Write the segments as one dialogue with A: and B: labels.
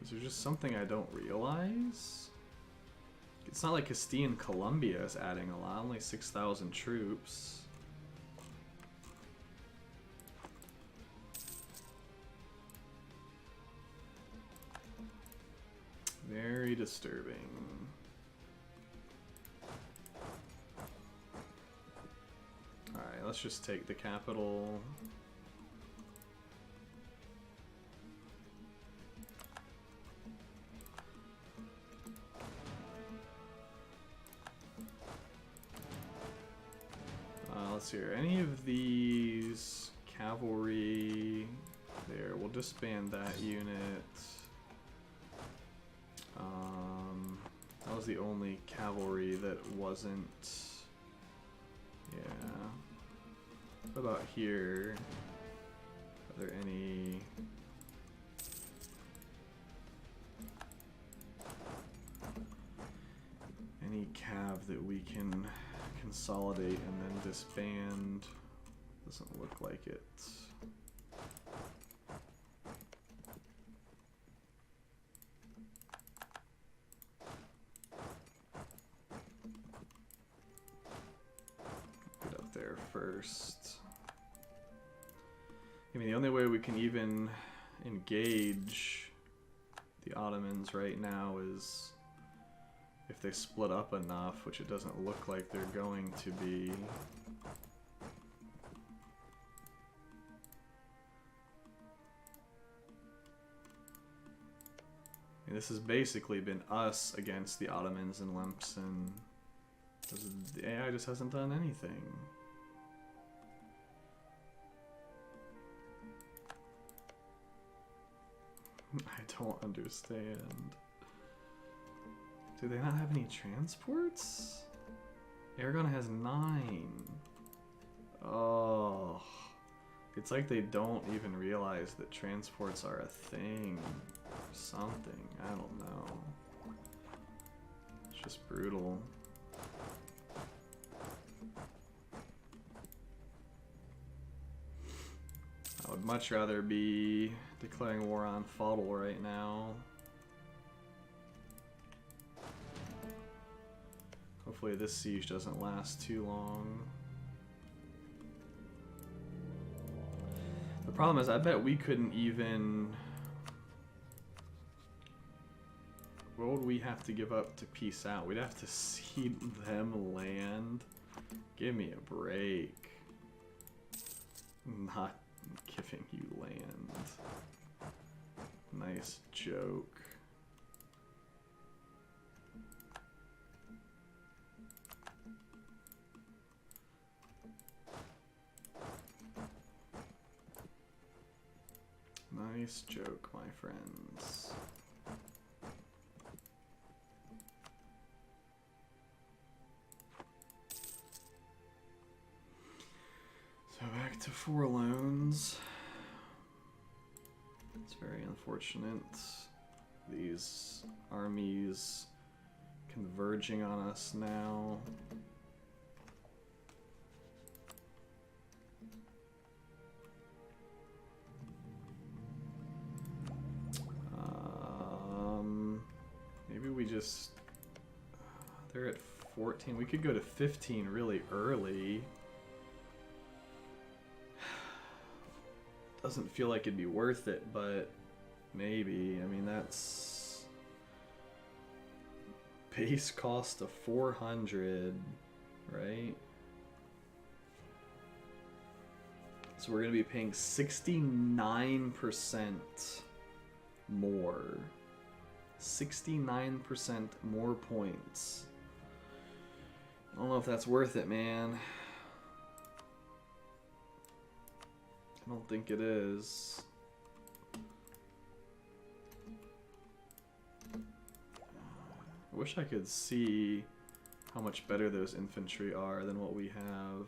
A: Is there just something I don't realize? It's not like Castilian Columbia is adding a lot, only 6,000 troops. Very disturbing. Alright, let's just take the capital. Let's see here. Any of these cavalry there, we'll disband that unit. That was the only cavalry that wasn't. Yeah. What about here? Are there any? Any cav that we can consolidate and then disband? Doesn't look like it. Get up there first. I mean, the only way we can even engage the Ottomans right now is if they split up enough, which it doesn't look like they're going to be. And this has basically been us against the Ottomans and Lemsen. The AI just hasn't done anything. I don't understand. Do they not have any transports? Aragon has 9. Oh. It's like they don't even realize that transports are a thing. Or something. I don't know. It's just brutal. I would much rather be declaring war on Fodl right now. Hopefully this siege doesn't last too long. The problem is I bet we couldn't even... What would we have to give up to peace out? We'd have to cede them land. Give me a break. Not giving you land. Nice joke. Nice joke, my friends. So back to 4 loans. It's very unfortunate. These armies converging on us now. Maybe we just... They're at 14. We could go to 15 really early. Doesn't feel like it'd be worth it, but maybe. I mean, that's... Base cost of 400, right? So we're going to be paying 69% more. 69% more points. I don't know if that's worth it, man. I don't think it is. I wish I could see how much better those infantry are than what we have.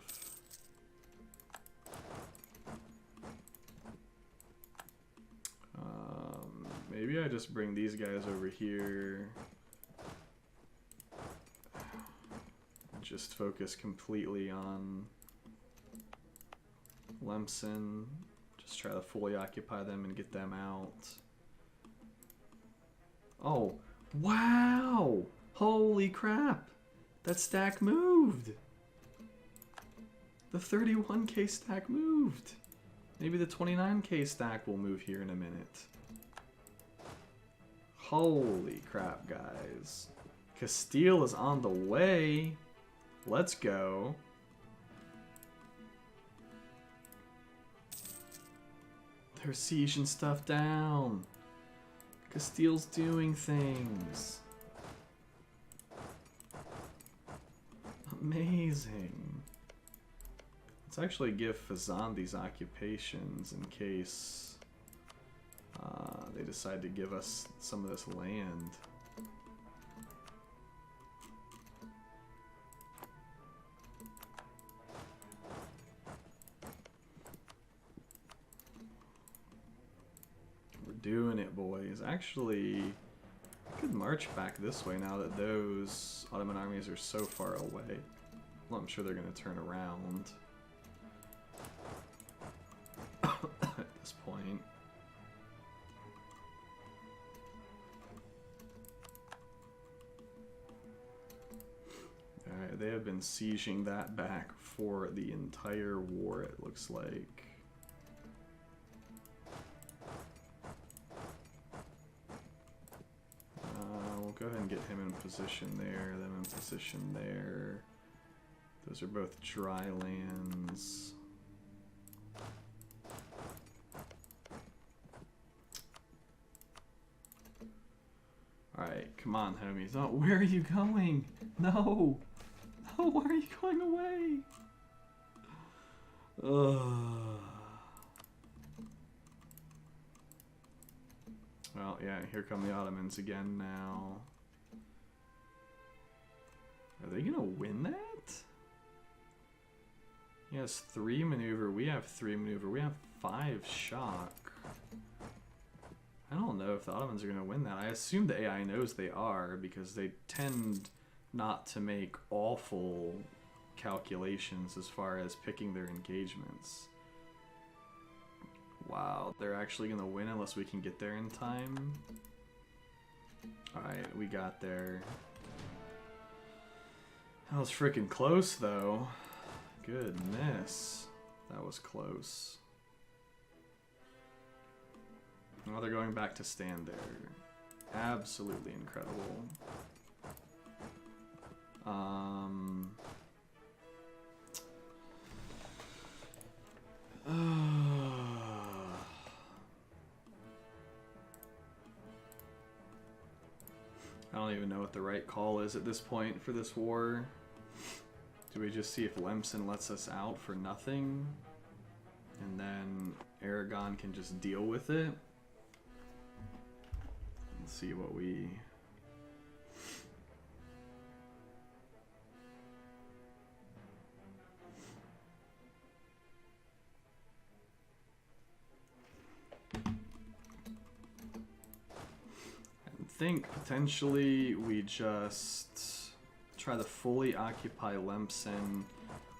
A: Maybe I just bring these guys over here. Just focus completely on Lemsen. Just try to fully occupy them and get them out. Oh, wow! Holy crap! That stack moved! The 31k stack moved! Maybe the 29k stack will move here in a minute. Holy crap, guys. Castile is on the way. Let's go. They're sieging stuff down. Castile's doing things. Amazing. Let's actually give Fazan these occupations in case they decide to give us some of this land. We're doing it, boys. Actually, I could march back this way now that those Ottoman armies are so far away. Well, I'm sure they're going to turn around at this point. Alright, they have been sieging that back for the entire war, it looks like. We'll go ahead and get him in position there, them in position there. Those are both dry lands. Alright, come on, homies. Oh, where are you going? No! No, why are you going away? Ugh. Well, yeah, here come the Ottomans again now. Are they gonna win that? He has 3 maneuver, we have 3 maneuver, we have 5 shock. I don't know if the Ottomans are gonna win that. I assume the AI knows they are because they tend not to make awful calculations as far as picking their engagements. Wow, they're actually gonna win unless we can get there in time. Alright, we got there. That was freaking close though. Goodness. That was close. Now they're going back to stand there. Absolutely incredible. I don't even know what the right call is at this point for this war. Do we just see if Lemson lets us out for nothing? And then Aragon can just deal with it? Let's see what we... I think potentially we just try to fully occupy Lemson,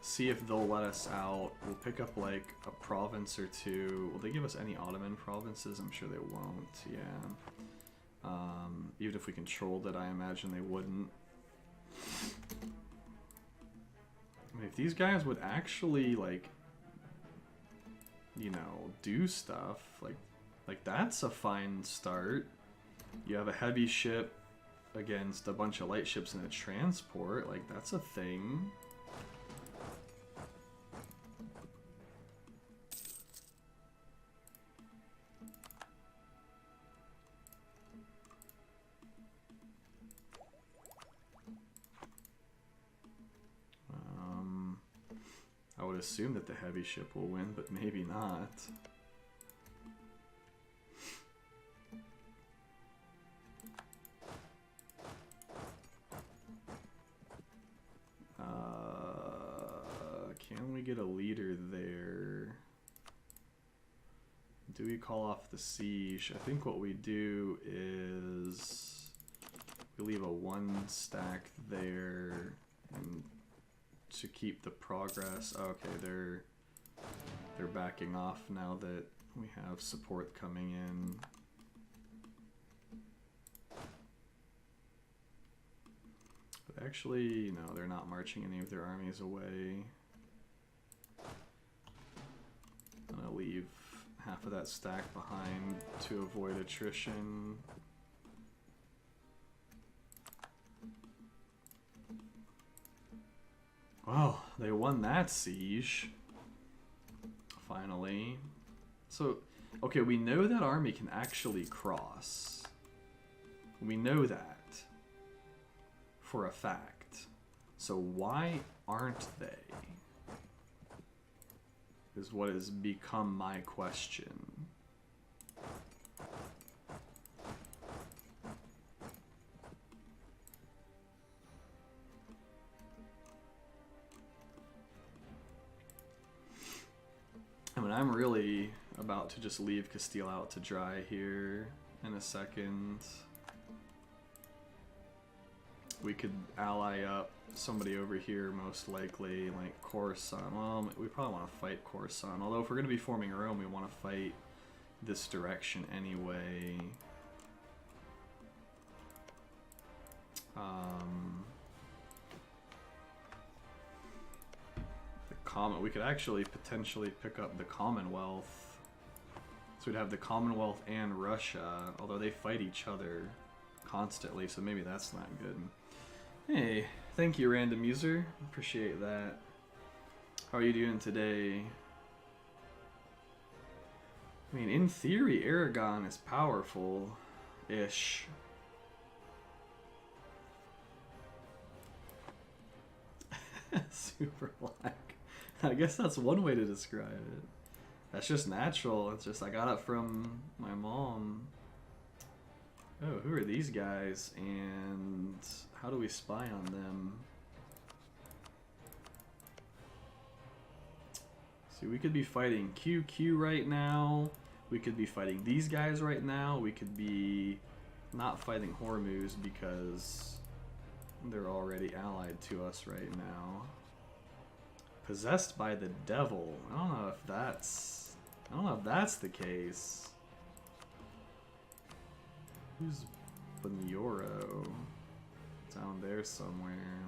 A: see if they'll let us out. We'll pick up like a province or two. Will they give us any Ottoman provinces? I'm sure they won't, yeah. Even if we controlled it, I imagine they wouldn't. I mean, if these guys would actually, like, you know, do stuff, like that's a fine start. You have a heavy ship against a bunch of light ships and a transport, like that's a thing. I would assume that the heavy ship will win, but maybe not. Can we get a leader there? Do we call off the siege? I think what we do is we leave a 1 stack there and to keep the progress. Oh, okay, they're backing off now that we have support coming in. Actually, no, they're not marching any of their armies away. I'm gonna leave half of that stack behind to avoid attrition. Well, they won that siege. Finally. So, okay, we know that army can actually cross. We know that for a fact. So why aren't they? Is what has become my question. I mean, I'm really about to just leave Castile out to dry here in a second. We could ally up somebody over here, most likely, like Coruscant. Well, we probably want to fight Coruscant. Although if we're going to be forming Rome, we want to fight this direction anyway. We could actually potentially pick up the Commonwealth. So we'd have the Commonwealth and Russia, although they fight each other constantly, so maybe that's not good. Hey, thank you, random user. Appreciate that. How are you doing today? I mean, in theory, Aragon is powerful-ish. Super black. I guess that's one way to describe it. That's just natural. It's just I got it from my mom. Oh, who are these guys? And how do we spy on them? See, we could be fighting QQ right now. We could be fighting these guys right now. We could be not fighting Hormuz because they're already allied to us right now. Possessed by the devil. I don't know if that's the case. Who's Banyoro? Down there somewhere.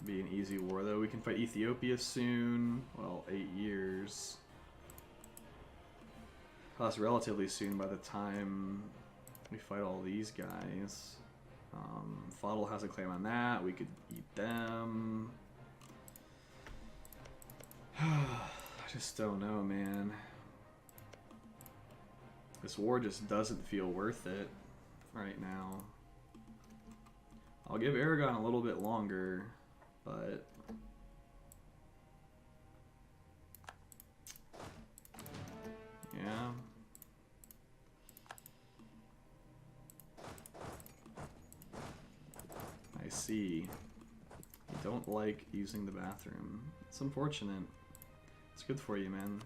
A: Be an easy war though. We can fight Ethiopia soon. Well, 8 years. Well, that's relatively soon by the time we fight all these guys. Fodl has a claim on that. We could eat them. I just don't know, man. This war just doesn't feel worth it right now. I'll give Aragon a little bit longer, but yeah. I see. You don't like using the bathroom. It's unfortunate. It's good for you, man.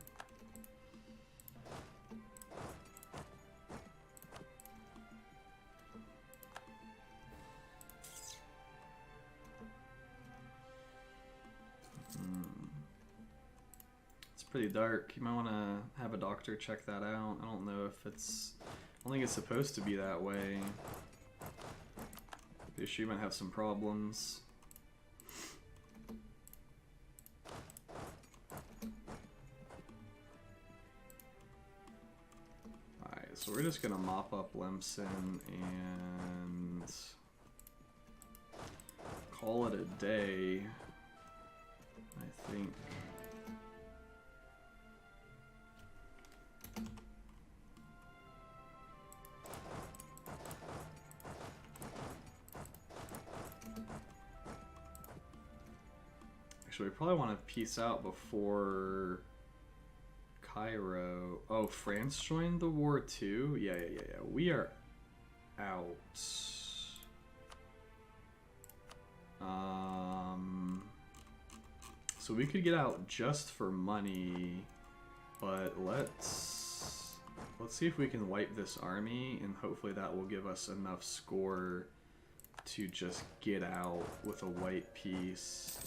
A: It's pretty dark. You might want to have a doctor check that out. I don't know if it's... I don't think it's supposed to be that way. The issue might have some problems. Alright, so we're just gonna mop up Lemson and call it a day, I think. Actually, we probably want to peace out before Cairo. Oh, France joined the war too? Yeah. We are out. So we could get out just for money, but let's see if we can wipe this army, and hopefully that will give us enough score to just get out with a white piece.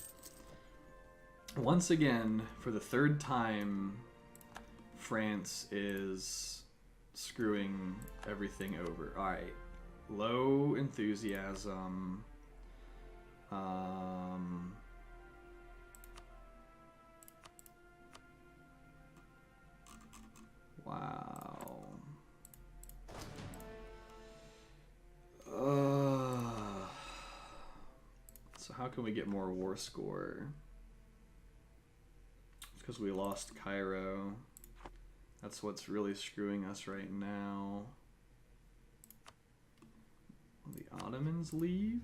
A: Once again, for the third time, France is screwing everything over. Alright, low enthusiasm. Wow. So how can we get more war score? It's because we lost Cairo. That's what's really screwing us right now. Will the Ottomans leave?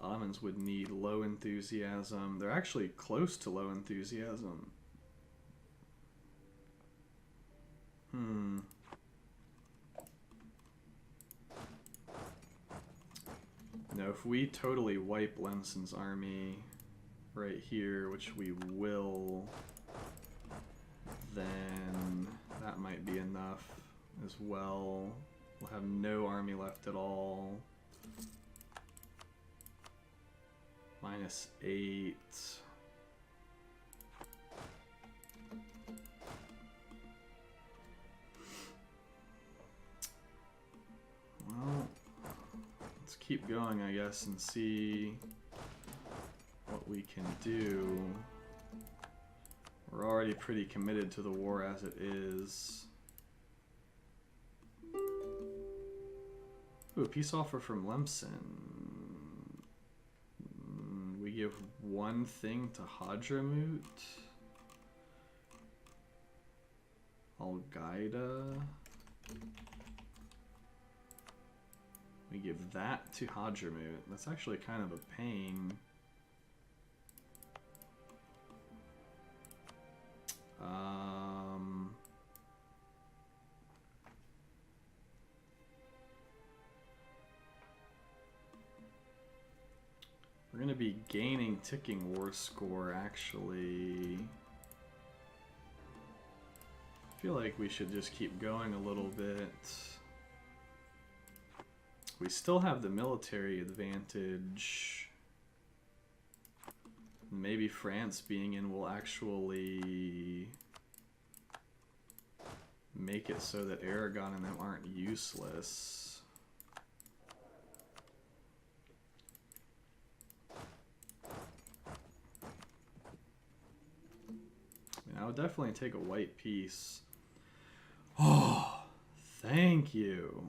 A: Ottomans would need low enthusiasm. They're actually close to low enthusiasm. No, if we totally wipe Lemson's army right here, which we will, then that might be enough as well. We'll have no army left at all. -8. Well, let's keep going, I guess, and see what we can do. We're already pretty committed to the war as it is. Ooh, a peace offer from Lemson. We give one thing to Hadramut. Al-Qaeda. We give that to Hadramut. That's actually kind of a pain. We're going to be gaining ticking war score, actually. I feel like we should just keep going a little bit. We still have the military advantage. Maybe France being in will actually make it so that Aragon and them aren't useless. I would definitely take a white piece. Oh, thank you.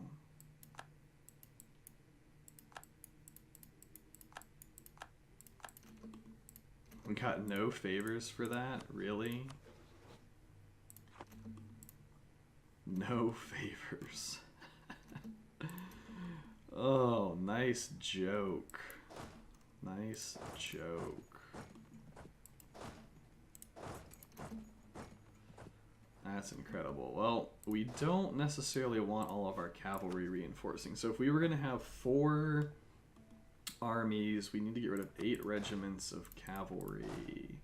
A: We got no favors for that? Really? No favors. Oh, nice joke. Nice joke. That's incredible. Well, we don't necessarily want all of our cavalry reinforcing. So if we were going to have 4 armies, we need to get rid of 8 regiments of cavalry.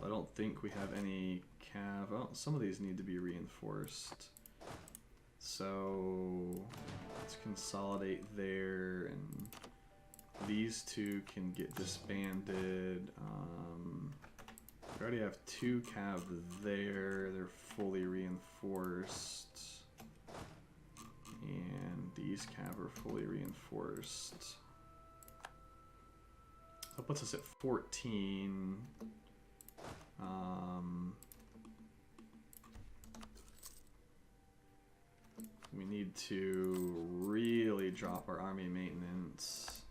A: I don't think we have any cav. Oh, some of these need to be reinforced. So let's consolidate there, and these 2 can get disbanded. We already have 2 cav there. They're fully reinforced. And these cav are fully reinforced. That puts us at 14. We need to really drop our army maintenance.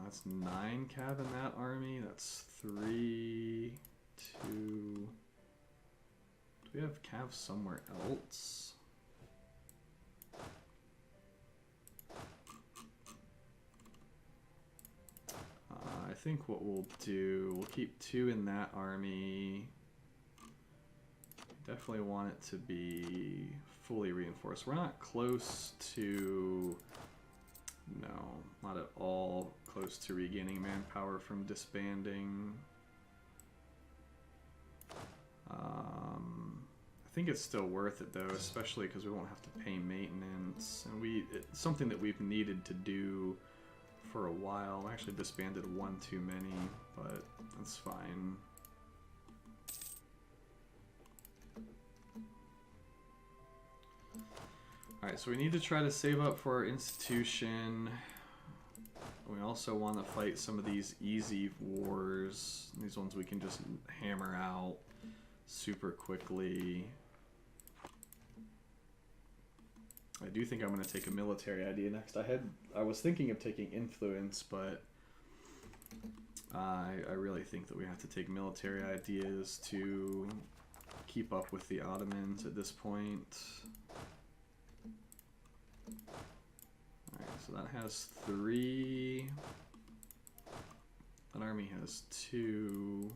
A: That's 9 cav in that army. That's 3, 2. Do we have cav somewhere else? I think what we'll do, we'll keep 2 in that army. Definitely want it to be fully reinforced. We're not close to, no, not at all close to regaining manpower from disbanding. I think it's still worth it though, especially because we won't have to pay maintenance, and it's something that we've needed to do for a while. I actually disbanded 1 too many, but that's fine. Alright, so we need to try to save up for our institution. We also want to fight some of these easy wars. These ones we can just hammer out super quickly. I do think I'm going to take a military idea next. I was thinking of taking influence, but I really think that we have to take military ideas to keep up with the Ottomans at this point. Alright, so that has 3. That army has 2.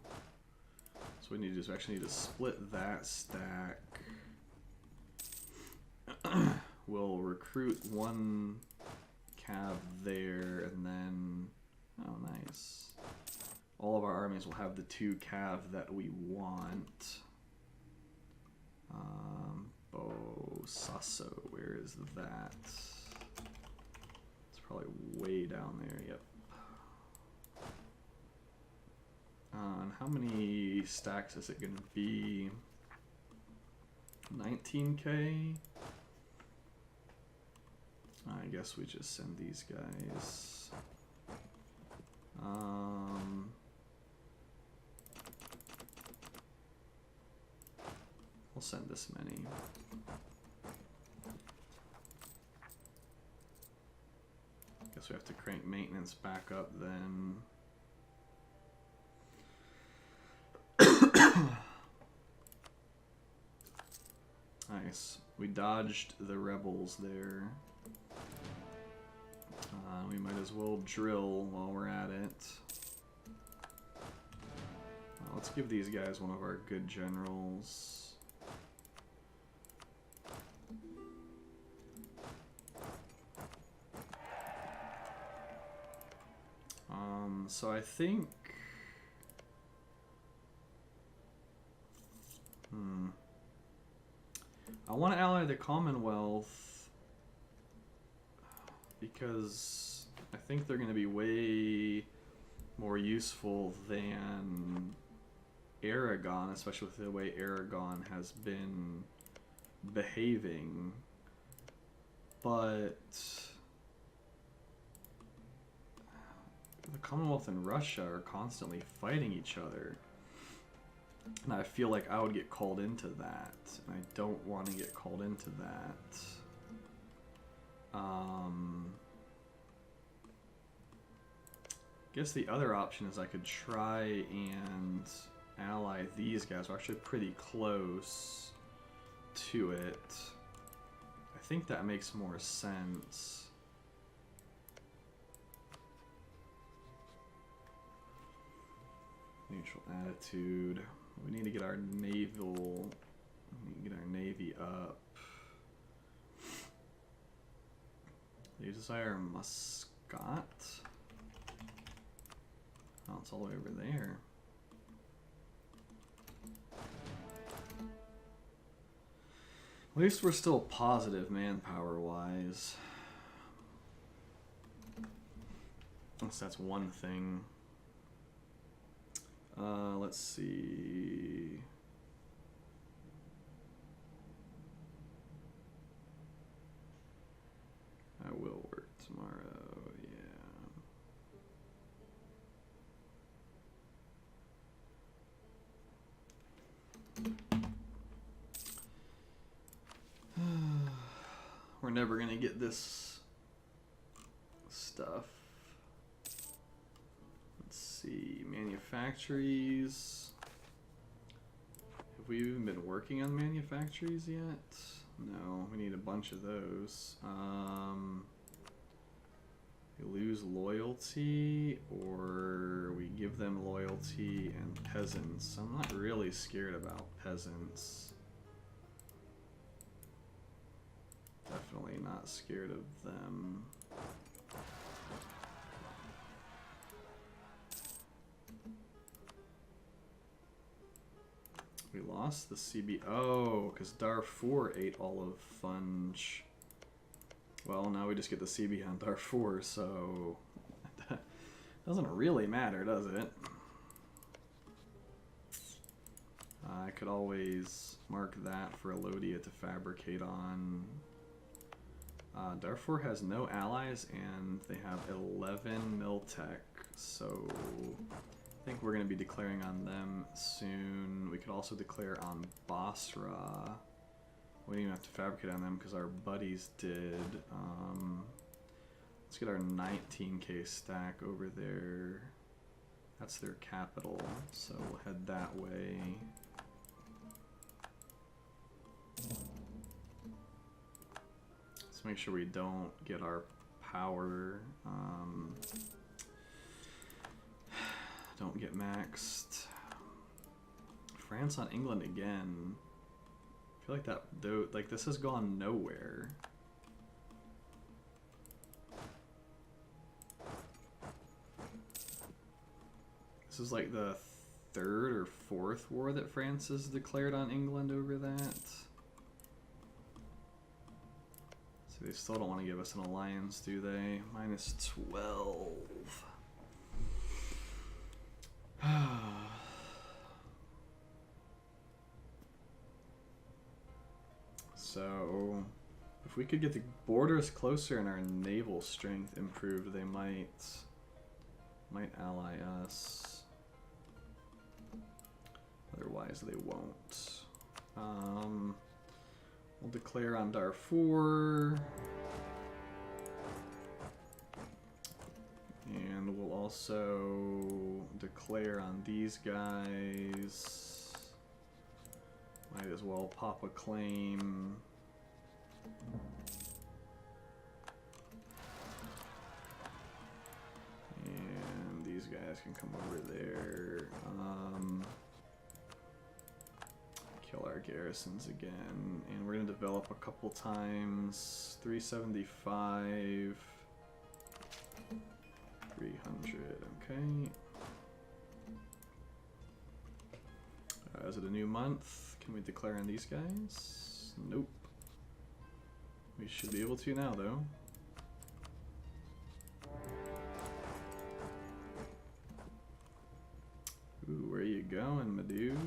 A: So we need to actually need to split that stack. We'll recruit 1 cav there, and then, oh nice. All of our armies will have the 2 cav that we want. Bosaso, where is that? It's probably way down there, yep. And how many stacks is it going to be? 19k? I guess we just send these guys. We'll send this many. Guess we have to crank maintenance back up then. Nice. We dodged the rebels there. We might as well drill while we're at it. Let's give these guys one of our good generals. So I think... I want to ally the Commonwealth because I think they're going to be way more useful than Aragon, especially with the way Aragon has been behaving. But the Commonwealth and Russia are constantly fighting each other. And I feel like I would get called into that. And I don't want to get called into that. I guess the other option is I could try and ally these guys. We're actually pretty close to it. I think that makes more sense. Neutral attitude. We need to get our naval. We need to get our navy up. They desire Muscat. Oh, it's all the way over there. At least we're still positive manpower-wise. Unless that's one thing. Let's see. I will work tomorrow, yeah. We're never gonna get this stuff. Let's see, manufactories. Have we even been working on manufactories yet? No, we need a bunch of those. We lose loyalty, or we give them loyalty and peasants. I'm not really scared about peasants. Definitely not scared of them. We lost the CB. Oh, because Darfur ate all of Funge. Well, now we just get the CB on Darfur, so that doesn't really matter, does it? I could always mark that for Elodia to fabricate on. Darfur has no allies and they have 11 Miltech, so I think we're going to be declaring on them soon. We could also declare on Basra. We didn't even have to fabricate on them because our buddies did. Let's get our 19k stack over there. That's their capital, so we'll head that way. Let's make sure we don't get our power. Don't get maxed. France on England again. I feel like that, though, like this has gone nowhere. This is like the third or fourth war that France has declared on England over that. So they still don't want to give us an alliance, do they? Minus 12. So, if we could get the borders closer and our naval strength improved, they might ally us. Otherwise, they won't. We'll declare on Darfur. And we'll also declare on these guys. Might as well pop a claim. And these guys can come over there. Kill our garrisons again. And we're going to develop a couple times. 375. 300, okay. Is it a new month? Can we declare on these guys? Nope. We should be able to now, though. Ooh, where you going, my dude?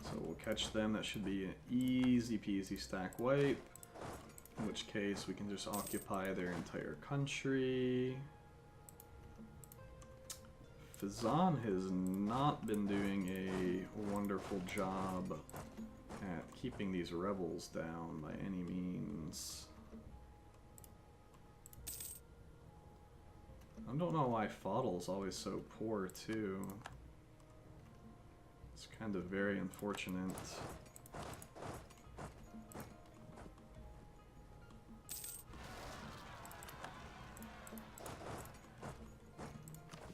A: So we'll catch them. That should be an easy peasy stack wipe. In which case we can just occupy their entire country. Fazan has not been doing a wonderful job at keeping these rebels down by any means. I don't know why Fadl's always so poor too. It's kind of very unfortunate.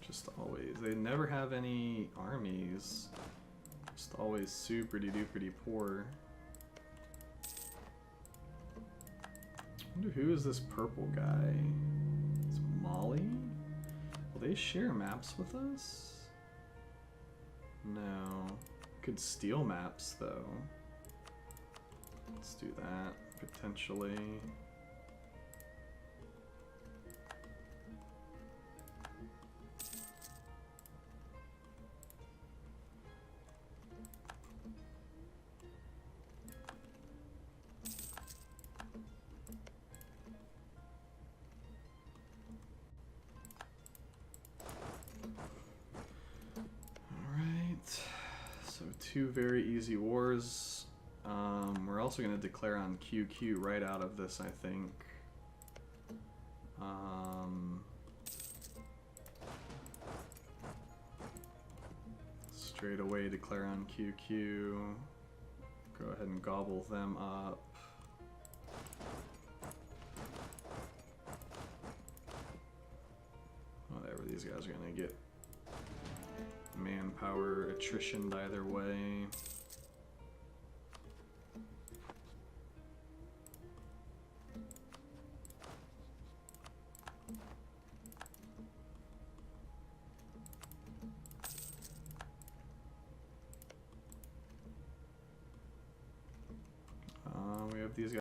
A: Just always, they never have any armies. Just always super duper poor. I wonder who is this purple guy? It's Mali? Will they share maps with us? No. Could steal maps though. Let's do that, potentially. Two very easy wars. We're also going to declare on QQ right out of this, I think. Straight away declare on QQ. Go ahead and gobble them up. Whatever, these guys are going to get manpower attrition either way.